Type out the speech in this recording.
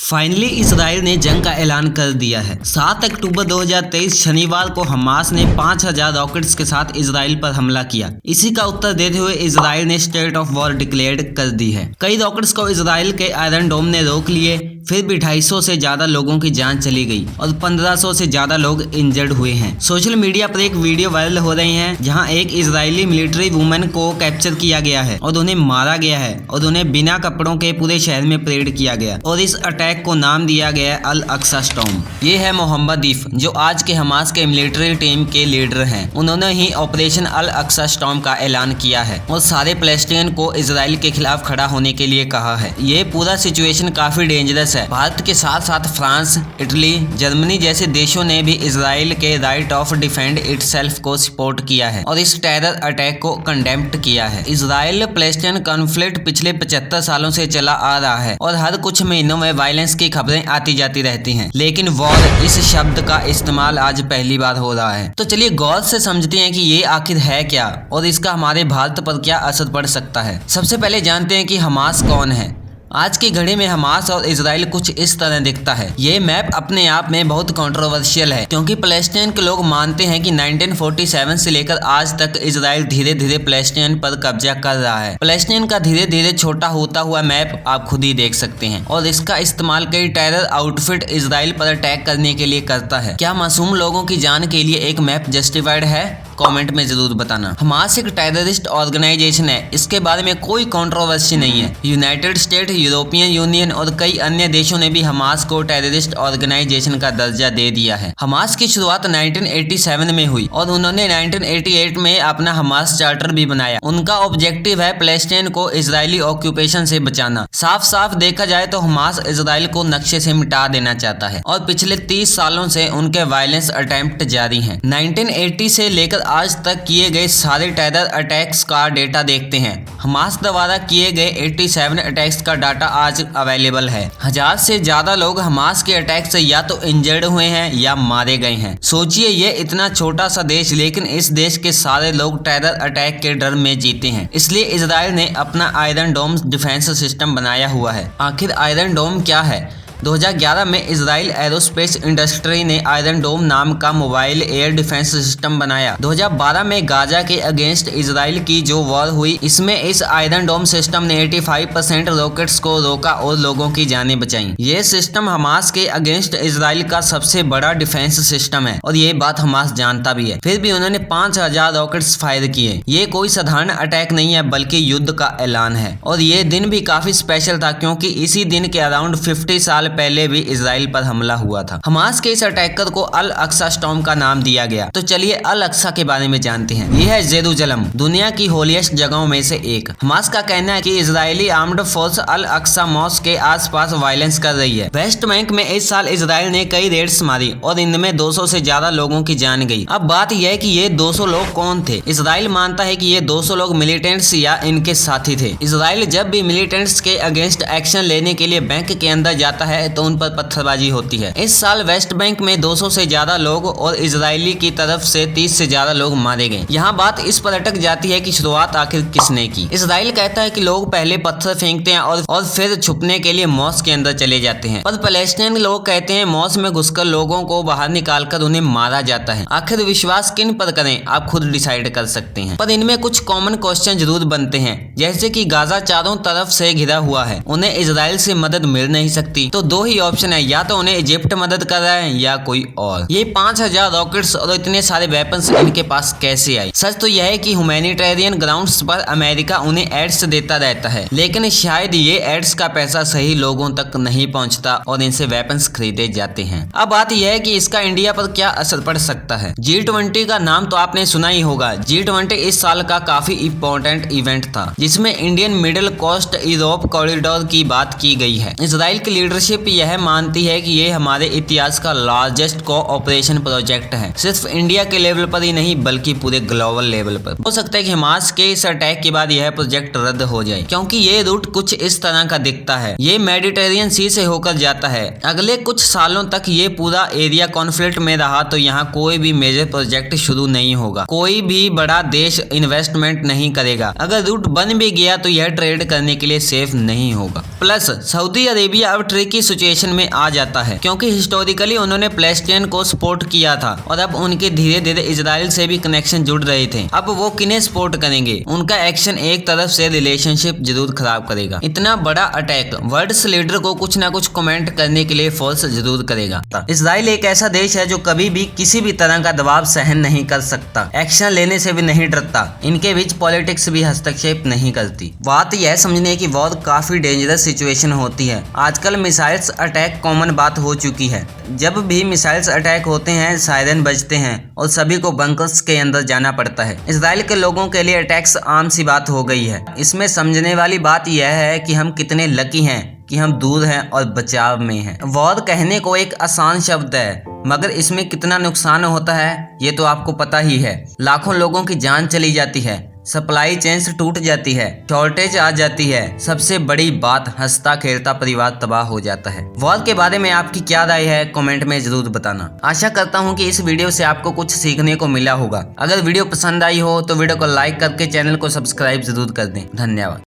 Finally Israel ने जंग का ऐलान कर दिया है। 7 अक्टूबर 2023 शनिवार को हमास ने 5000 रॉकेट्स के साथ इजराइल पर हमला किया। इसी का उत्तर देते हुए इजराइल ने स्टेट ऑफ वॉर डिक्लेयर कर दी है। कई रॉकेट्स को इजराइल के आयरन डोम ने रोक लिए, फिर भी 250 से ज्यादा लोगों की जान चली गई और 1500 से ज्यादा लोग इंजर्ड हुए हैं। सोशल मीडिया पर एक वीडियो वायरल हो रही है जहां एक इजरायली मिलिट्री वुमेन को कैप्चर किया गया है और उन्हें मारा गया है और उन्हें बिना कपड़ों के पूरे शहर में परेड किया गया और इस अटैक को नाम दिया गया है अल अक्सा स्टॉर्म। ये है मोहम्मद दीफ जो आज के हमास के मिलिट्री टीम के लीडर हैं। उन्होंने ही ऑपरेशन अल अक्सा स्टॉर्म का ऐलान किया है और सारे पैलेस्टीनियन को इजराइल के खिलाफ खड़ा होने के लिए कहा है। ये पूरा सिचुएशन काफी डेंजरस है। भारत के साथ साथ फ्रांस, इटली, जर्मनी जैसे देशों ने भी इजराइल के राइट ऑफ डिफेंड इटसेल्फ को सपोर्ट किया है और इस टेरर अटैक को कंडेम्ड किया है। इजराइल पैलेस्टीन कॉन्फ्लिक्ट पिछले 75 सालों से चला आ रहा है और हर कुछ महीनों में वायलेंस की खबरें आती जाती रहती हैं, लेकिन वॉर इस शब्द का इस्तेमाल आज पहली बार हो रहा है। तो चलिए गौर से समझते हैं कि ये आखिर है क्या और इसका हमारे भारत पर क्या असर पड़ सकता है। सबसे पहले जानते हैं कि हमास कौन है। आज की घड़ी में हमास और इजराइल कुछ इस तरह दिखता है। ये मैप अपने आप में बहुत कंट्रोवर्शियल है क्योंकि पैलेस्टीन के लोग मानते हैं कि 1947 से लेकर आज तक इजराइल धीरे धीरे पैलेस्टीन पर कब्जा कर रहा है। पैलेस्टीन का धीरे धीरे छोटा होता हुआ मैप आप खुद ही देख सकते हैं और इसका इस्तेमाल कई टेरर आउटफिट इजराइल पर अटैक करने के लिए करता है। क्या मासूम लोगों की जान के लिए एक मैप जस्टिफाइड है? कमेंट में जरूर बताना। हमास एक टेररिस्ट ऑर्गेनाइजेशन है, इसके बारे में कोई कंट्रोवर्सी नहीं है। यूनाइटेड स्टेट, यूरोपियन यूनियन और कई अन्य देशों ने भी हमास को टेररिस्ट ऑर्गेनाइजेशन का दर्जा दे दिया है। हमास की शुरुआत 1987 में हुई और उन्होंने 1988 में अपना हमास चार्टर भी बनाया। उनका ऑब्जेक्टिव है पैलेस्टीन को इजरायली ऑक्यूपेशन से बचाना। साफ साफ देखा जाए तो हमास इजराइल को नक्शे से मिटा देना चाहता है और पिछले 30 सालों से उनके वायलेंस अटेम्प्ट जारी हैं। 1980 से लेकर आज तक किए गए सारे टेरर अटैक्स का डेटा देखते हैं। हमास द्वारा किए गए 87 अटैक्स का डाटा आज अवेलेबल है। 1000 से ज्यादा लोग हमास के अटैक से या तो इंजर्ड हुए हैं या मारे गए हैं। सोचिए ये इतना छोटा सा देश, लेकिन इस देश के सारे लोग टेरर अटैक के डर में जीते हैं। इसलिए इजराइल ने अपना आयरन डोम डिफेंस सिस्टम बनाया हुआ है। आखिर आयरन डोम क्या है? 2011 में इजराइल एरोस्पेस इंडस्ट्री ने आयरन डोम नाम का मोबाइल एयर डिफेंस सिस्टम बनाया। 2012 में गाजा के अगेंस्ट इजराइल की जो वॉर हुई, इसमें इस आयरन डोम सिस्टम ने 85% रॉकेट्स को रोका और लोगों की जानें बचाई। ये सिस्टम हमास के अगेंस्ट इजराइल का सबसे बड़ा डिफेंस सिस्टम है और ये बात हमास जानता भी है। फिर भी उन्होंने 5000 रॉकेट्स फायर किए। ये कोई साधारण अटैक नहीं है बल्कि युद्ध का ऐलान है और ये दिन भी काफी स्पेशल था क्योंकि इसी दिन के अराउंड 50 साल पहले भी इजराइल पर हमला हुआ था। हमास के इस अटैकर को अल अक्सा स्टॉर्म का नाम दिया गया। तो चलिए अल अक्सा के बारे में जानते हैं। यह है जेरूसलम, दुनिया की होलीस्ट जगहों में से एक। हमास का कहना है कि इजरायली आर्म्ड फोर्स अल अक्सा मॉस्क के आसपास वायलेंस कर रही है। वेस्ट बैंक में इस साल इजराइल ने कई रेड्स मारी और इनमें 200 से ज्यादा लोगों की जान गई। अब बात यह है कि ये 200 लोग कौन थे? इजराइल मानता है कि ये 200 लोग मिलिटेंट्स या इनके साथी थे। इजराइल जब भी मिलिटेंट्स के अगेंस्ट एक्शन लेने के लिए बैंक के अंदर जाता है तो उन पर पत्थरबाजी होती है। इस साल वेस्ट बैंक में 200 से ज्यादा लोग और इजरायली की तरफ से 30 से ज्यादा लोग मारे गए। यहाँ बात इस पर अटक जाती है कि शुरुआत आखिर किसने की। इजराइल कहता है कि लोग पहले पत्थर फेंकते हैं और फिर छुपने के लिए मॉस्क के अंदर चले जाते हैं, पर पैलेस्टीन लोग कहते हैं मॉस्क में घुसकर लोगों को बाहर निकालकर उन्हें मारा जाता है। आखिर विश्वास किन पर करें, आप खुद डिसाइड कर सकते हैं। पर इनमें कुछ कॉमन क्वेश्चन जरूर बनते हैं, जैसे कि गाजा चारों तरफ से घिरा हुआ है, उन्हें इजराइल से मदद मिल नहीं सकती। तो दो ही ऑप्शन है, या तो उन्हें इजिप्ट मदद कर रहा है या कोई और। ये 5000 रॉकेट्स और इतने सारे वेपन्स इनके पास कैसे आए? सच तो यह है कि ह्यूमैनिटेरियन ग्राउंड्स पर अमेरिका उन्हें एड्स देता रहता है, लेकिन शायद ये एड्स का पैसा सही लोगों तक नहीं पहुंचता और इनसे वेपन्स खरीदे जाते हैं। अब बात यह है कि इसका इंडिया पर क्या असर पड़ सकता है। G20 का नाम तो आपने सुना ही होगा। G20 इस साल का काफी इंपॉर्टेंट इवेंट था जिसमें Indian middle east Europe corridor की बात की गई है। इजराइल की लीडरशिप यह मानती है कि ये हमारे इतिहास का लार्जेस्ट कोऑपरेशन प्रोजेक्ट है। सिर्फ इंडिया के लेवल पर ही नहीं बल्कि पूरे ग्लोबल लेवल पर। हो सकता है कि हमास के इस अटैक के बाद यह प्रोजेक्ट रद्द हो जाए क्योंकि ये रूट कुछ इस तरह का दिखता है। ये मेडिटेरियन सी से होकर जाता है। अगले कुछ सालों तक ये पूरा एरिया कॉन्फ्लिक्ट में रहा तो यहाँ कोई भी मेजर प्रोजेक्ट शुरू नहीं होगा। कोई भी बड़ा देश इन्वेस्टमेंट नहीं करेगा। अगर रूट बन भी गया तो यह ट्रेड करने के लिए सेफ नहीं होगा। प्लस सऊदी अरेबिया अब ट्रिकी सिचुएशन में आ जाता है, क्योंकि हिस्टोरिकली उन्होंने पैलेस्टाइन को सपोर्ट किया था और अब उनके धीरे धीरे इजराइल से भी कनेक्शन जुड़ रहे थे। अब वो किन्हें सपोर्ट करेंगे? उनका एक्शन एक तरफ से रिलेशनशिप जरूर खराब करेगा। इतना बड़ा अटैक वर्ल्ड लीडर को कुछ ना कुछ कमेंट करने के लिए फोर्स जरूर करेगा। इजराइल एक ऐसा देश है जो कभी भी किसी भी तरह का दबाव सहन नहीं कर सकता, एक्शन लेने से भी नहीं डरता, इनके बीच पॉलिटिक्स भी हस्तक्षेप नहीं करती। बात यह समझने की वॉर काफी डेंजरस सिचुएशन होती है। आजकल मिसाइल्स अटैक कॉमन बात हो चुकी है। जब भी मिसाइल्स अटैक होते हैं सायरन बजते हैं और सभी को बंकर्स के अंदर जाना पड़ता है। इजराइल के लोगों के लिए अटैक्स आम सी बात हो गई है। इसमें समझने वाली बात यह है कि हम कितने लकी हैं कि हम दूर हैं और बचाव में हैं। वॉर कहने को एक आसान शब्द है, मगर इसमें कितना नुकसान होता है ये तो आपको पता ही है। लाखों लोगों की जान चली जाती है, सप्लाई चेन्स टूट जाती है, शॉर्टेज आ जाती है, सबसे बड़ी बात हंसता खेलता परिवार तबाह हो जाता है। वॉर के बारे में आपकी क्या राय है कमेंट में जरूर बताना। आशा करता हूं कि इस वीडियो से आपको कुछ सीखने को मिला होगा। अगर वीडियो पसंद आई हो तो वीडियो को लाइक करके चैनल को सब्सक्राइब जरूर कर दें। धन्यवाद।